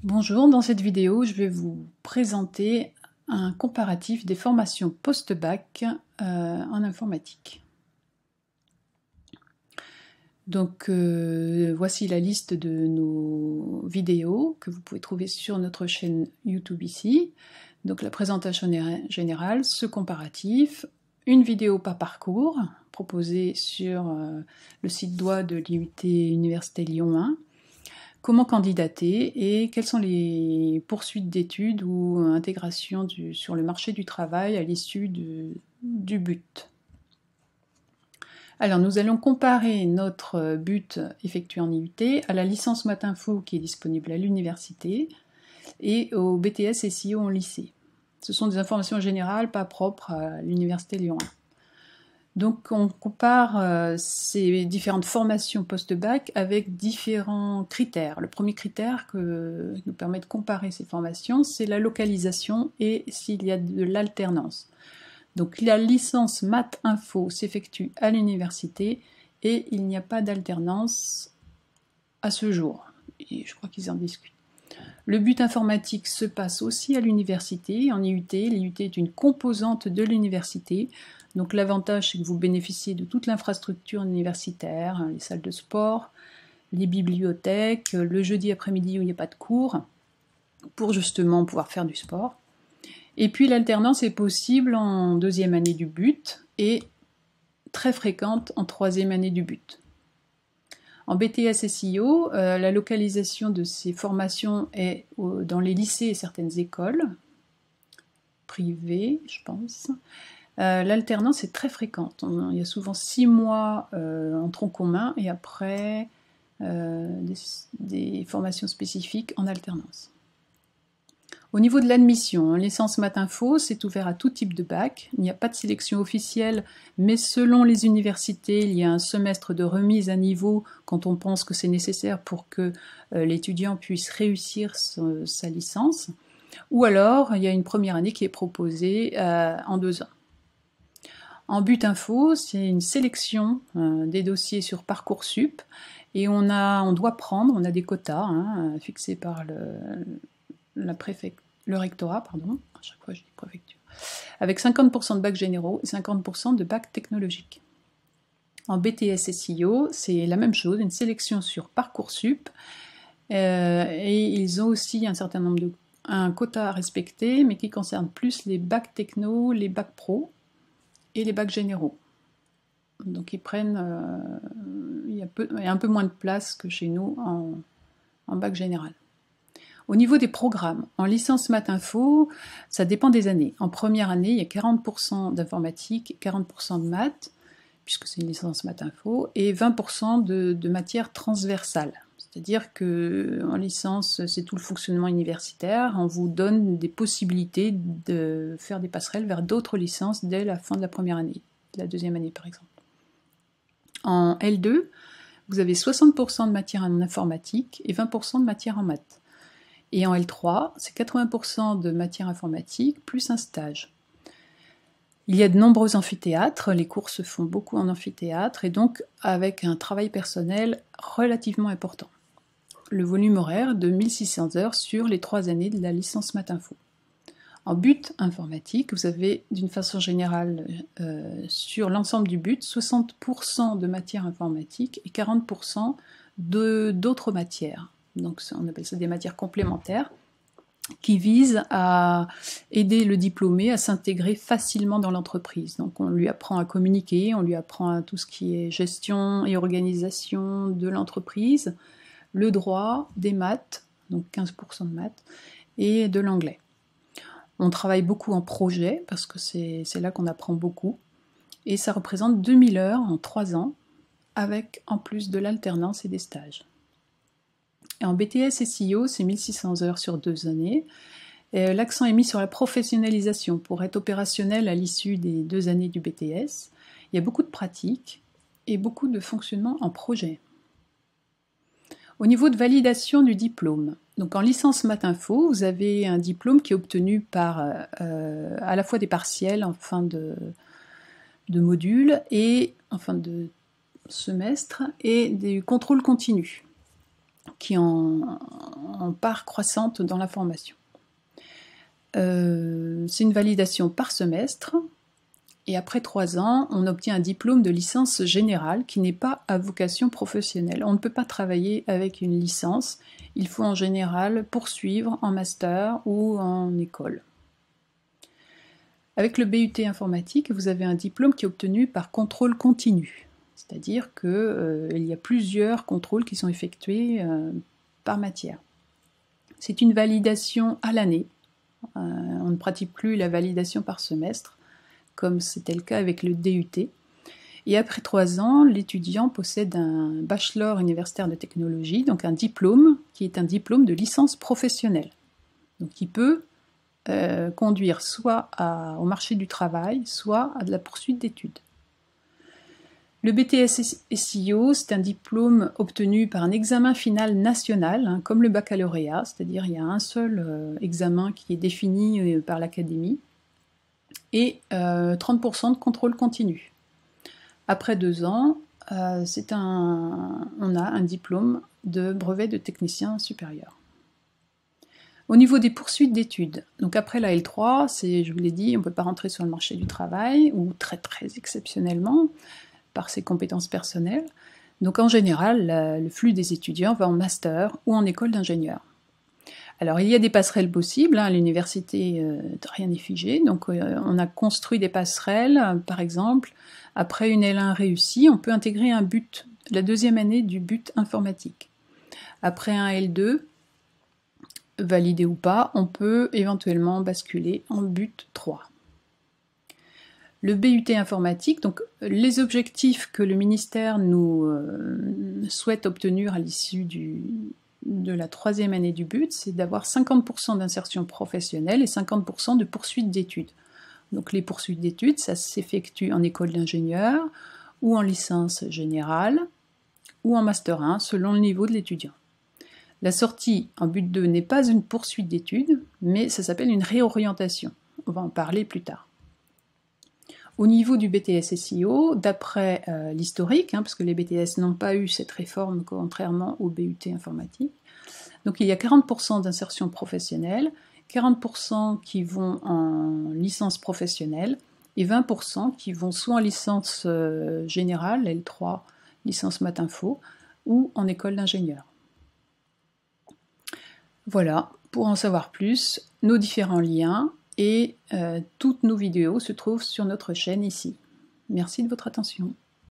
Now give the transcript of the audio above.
Bonjour, dans cette vidéo, je vais vous présenter un comparatif des formations post-bac en informatique. Donc voici la liste de nos vidéos que vous pouvez trouver sur notre chaîne YouTube ici. Donc la présentation générale, ce comparatif, une vidéo par parcours proposée sur le site DOI de l'IUT Université Lyon 1. Comment candidater et quelles sont les poursuites d'études ou intégration sur le marché du travail à l'issue du but. Alors nous allons comparer notre but effectué en IUT à la licence Math Info qui est disponible à l'université et au BTS SEO en lycée. Ce sont des informations générales, pas propres à l'université Lyon 1. Donc on compare ces différentes formations post-bac avec différents critères. Le premier critère qui nous permet de comparer ces formations, c'est la localisation et s'il y a de l'alternance. Donc la licence Math Info s'effectue à l'université et il n'y a pas d'alternance à ce jour. Et je crois qu'ils en discutent. Le but informatique se passe aussi à l'université, en IUT. L'IUT est une composante de l'université. Donc l'avantage, c'est que vous bénéficiez de toute l'infrastructure universitaire, les salles de sport, les bibliothèques, le jeudi après-midi où il n'y a pas de cours, pour justement pouvoir faire du sport. Et puis l'alternance est possible en deuxième année du but et très fréquente en troisième année du but. En BTS SEO, la localisation de ces formations est dans les lycées et certaines écoles privées, je pense. L'alternance est très fréquente. Il y a souvent 6 mois en tronc commun et après des formations spécifiques en alternance. Au niveau de l'admission, en licence Math Info, c'est ouvert à tout type de bac. Il n'y a pas de sélection officielle, mais selon les universités, il y a un semestre de remise à niveau quand on pense que c'est nécessaire pour que l'étudiant puisse réussir sa licence. Ou alors, il y a une première année qui est proposée en 2 ans. En but info, c'est une sélection des dossiers sur Parcoursup et on doit prendre, on a des quotas fixés par le rectorat, pardon, à chaque fois je dis préfecture, avec 50% de bacs généraux et 50% de bacs technologiques. En BTS SEO, c'est la même chose, une sélection sur Parcoursup et ils ont aussi un quota à respecter, mais qui concerne plus les bacs techno, les bacs pro et les bacs généraux. Donc ils prennent, il y a un peu moins de place que chez nous en bac général. Au niveau des programmes, en licence Math Info, ça dépend des années. En première année, il y a 40% d'informatique, 40% de maths, puisque c'est une licence Math Info, et 20% de matières transversales. C'est-à-dire qu'en licence, c'est tout le fonctionnement universitaire. On vous donne des possibilités de faire des passerelles vers d'autres licences dès la fin de la première année, la deuxième année par exemple. En L2, vous avez 60% de matières en informatique et 20% de matières en maths. Et en L3, c'est 80% de matière informatique plus un stage. Il y a de nombreux amphithéâtres, les cours se font beaucoup en amphithéâtre et donc avec un travail personnel relativement important. Le volume horaire de 1600 heures sur les 3 années de la licence Math Info. En but informatique, vous avez d'une façon générale sur l'ensemble du but 60% de matière informatique et 40% d'autres matières. Donc on appelle ça des matières complémentaires qui visent à aider le diplômé à s'intégrer facilement dans l'entreprise. Donc on lui apprend à communiquer, on lui apprend à tout ce qui est gestion et organisation de l'entreprise, le droit, des maths, donc 15% de maths, et de l'anglais. On travaille beaucoup en projet, parce que c'est là qu'on apprend beaucoup, et ça représente 2000 heures en 3 ans, avec en plus de l'alternance et des stages. Et en BTS SEO, c'est 1600 heures sur 2 années. L'accent est mis sur la professionnalisation pour être opérationnel à l'issue des 2 années du BTS. Il y a beaucoup de pratiques et beaucoup de fonctionnement en projet. Au niveau de validation du diplôme, donc en licence Math Info, vous avez un diplôme qui est obtenu par à la fois des partiels en fin de module et en fin de semestre et des contrôles continus. qui est en part croissante dans la formation. C'est une validation par semestre, et après 3 ans, on obtient un diplôme de licence générale qui n'est pas à vocation professionnelle. On ne peut pas travailler avec une licence, il faut en général poursuivre en master ou en école. Avec le BUT informatique, vous avez un diplôme qui est obtenu par contrôle continu, c'est-à-dire qu'il y a plusieurs contrôles qui sont effectués par matière. C'est une validation à l'année, on ne pratique plus la validation par semestre, comme c'était le cas avec le DUT. Et après 3 ans, l'étudiant possède un bachelor universitaire de technologie, donc un diplôme qui est un diplôme de licence professionnelle. Donc il peut conduire soit au marché du travail, soit à de la poursuite d'études. Le BTS SEO, c'est un diplôme obtenu par un examen final national, comme le baccalauréat, c'est-à-dire il y a un seul examen qui est défini par l'académie, et 30% de contrôle continu. Après 2 ans, on a un diplôme de brevet de technicien supérieur. Au niveau des poursuites d'études, donc après la L3, je vous l'ai dit, on ne peut pas rentrer sur le marché du travail, ou très exceptionnellement, par ses compétences personnelles. Donc en général, le flux des étudiants va en master ou en école d'ingénieur. Alors il y a des passerelles possibles, à l'université rien n'est figé, donc on a construit des passerelles, par exemple, après une L1 réussie, on peut intégrer un BUT, la 2e année du BUT informatique. Après un L2, validé ou pas, on peut éventuellement basculer en BUT 3. Le BUT informatique, donc les objectifs que le ministère nous souhaite obtenir à l'issue de la 3e année du BUT, c'est d'avoir 50% d'insertion professionnelle et 50% de poursuite d'études. Donc les poursuites d'études, ça s'effectue en école d'ingénieur, ou en licence générale, ou en master 1, selon le niveau de l'étudiant. La sortie en BUT 2 n'est pas une poursuite d'études, mais ça s'appelle une réorientation. On va en parler plus tard. Au niveau du BTS SEO, d'après l'historique, parce que les BTS n'ont pas eu cette réforme contrairement au BUT informatique, donc il y a 40% d'insertion professionnelle, 40% qui vont en licence professionnelle et 20% qui vont soit en licence générale, L3, licence maths info, ou en école d'ingénieur. Voilà, pour en savoir plus, nos différents liens et toutes nos vidéos se trouvent sur notre chaîne ici. Merci de votre attention.